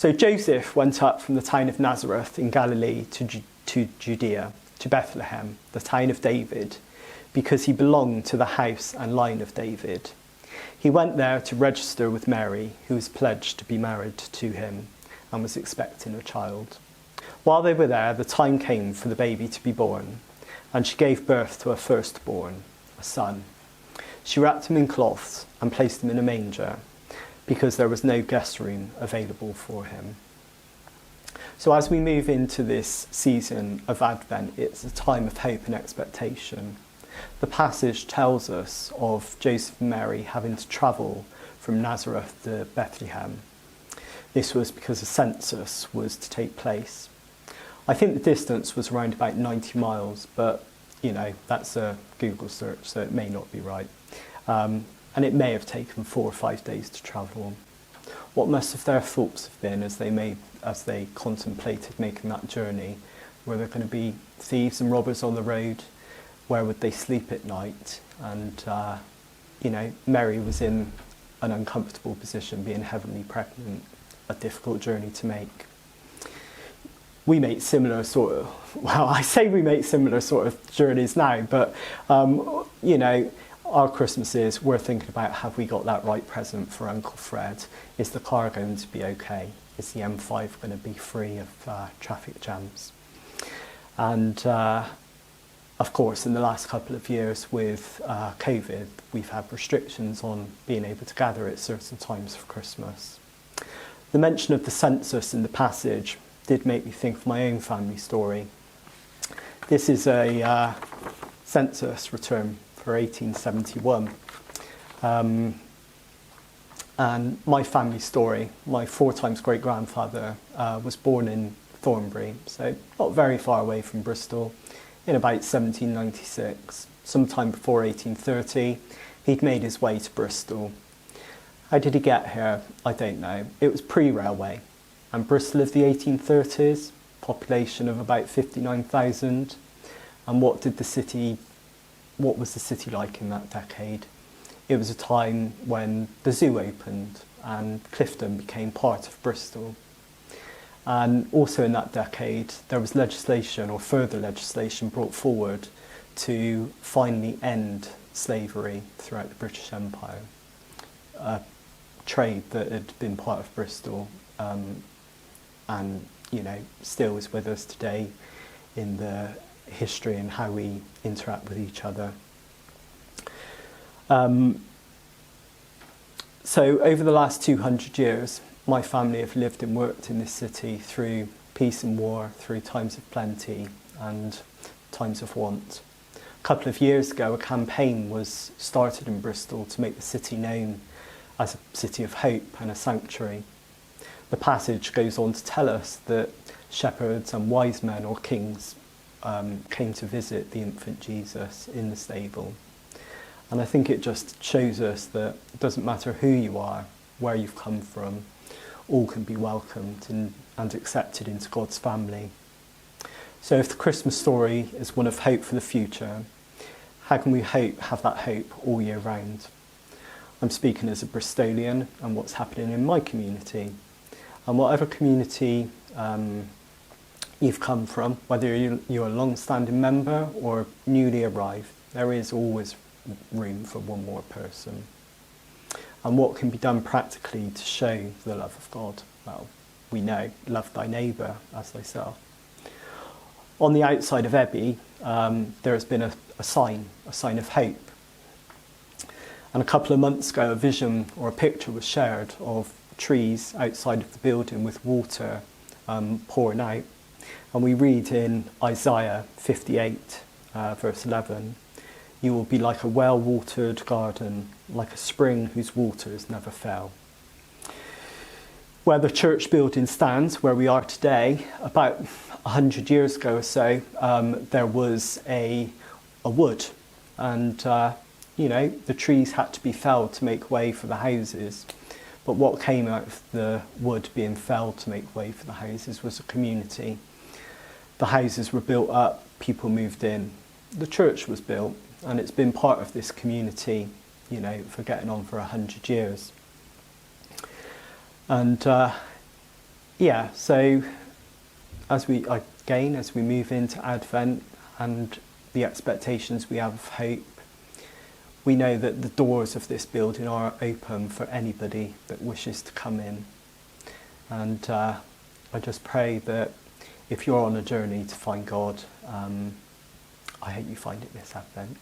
So Joseph went up from the town of Nazareth in Galilee to Judea, to Bethlehem, the town of David, because he belonged to the house and line of David. He went there to register with Mary, who was pledged to be married to him and was expecting a child. While they were there, the time came for the baby to be born, and she gave birth to her firstborn, a son. She wrapped him in cloths and placed him in a manger, because there was no guest room available for him. So as we move into this season of Advent, it's a time of hope and expectation. The passage tells us of Joseph and Mary having to travel from Nazareth to Bethlehem. This was because a census was to take place. I think the distance was around about 90 miles, but that's a Google search, so it may not be right. And it may have taken 4 or 5 days to travel. What must have their thoughts have been as they contemplated making that journey? Were there going to be thieves and robbers on the road? Where would they sleep at night? And Mary was in an uncomfortable position, being heavily pregnant, a difficult journey to make. We make similar sort of journeys now, but our Christmases, we're thinking about, have we got that right present for Uncle Fred? Is the car going to be okay? Is the M5 going to be free of traffic jams? And of course, in the last couple of years with COVID, we've had restrictions on being able to gather at certain times for Christmas. The mention of the census in the passage did make me think of my own family story. This is a census return for 1871. And my family story, my 4 times great-grandfather was born in Thornbury, so not very far away from Bristol, in about 1796. Sometime before 1830, he'd made his way to Bristol. How did he get here? I don't know. It was pre-railway. And Bristol of the 1830s, population of about 59,000. And what was the city like in that decade? It was a time when the zoo opened and Clifton became part of Bristol. And also in that decade, there was legislation or further legislation brought forward to finally end slavery throughout the British Empire. A trade that had been part of Bristol and still is with us today in the history and how we interact with each other. So over the last 200 years, my family have lived and worked in this city through peace and war, through times of plenty and times of want. A couple of years ago, a campaign was started in Bristol to make the city known as a city of hope and a sanctuary. The passage goes on to tell us that shepherds and wise men or kings came to visit the infant Jesus in the stable. And I think it just shows us that it doesn't matter who you are, where you've come from, all can be welcomed and accepted into God's family. So if the Christmas story is one of hope for the future, how can we have that hope all year round? I'm speaking as a Bristolian and what's happening in my community. And whatever community you've come from, whether you're a long-standing member or newly arrived, there is always room for one more person. And what can be done practically to show the love of God? Well, we know, love thy neighbour as thyself. On the outside of Abbey, there has been a sign of hope. And a couple of months ago, a vision or a picture was shared of trees outside of the building with water pouring out. And we read in Isaiah 58, verse 11, "You will be like a well-watered garden, like a spring whose waters never fail." Where the church building stands, where we are today, about 100 years ago or so, there was a wood. And, the trees had to be felled to make way for the houses. But what came out of the wood being felled to make way for the houses was a community. The houses were built up, people moved in. The church was built, and it's been part of this community, for getting on for 100 years. And, Yeah, so as we move into Advent and the expectations we have of hope, we know that the doors of this building are open for anybody that wishes to come in. And I just pray that if you're on a journey to find God, I hope you find it this Advent.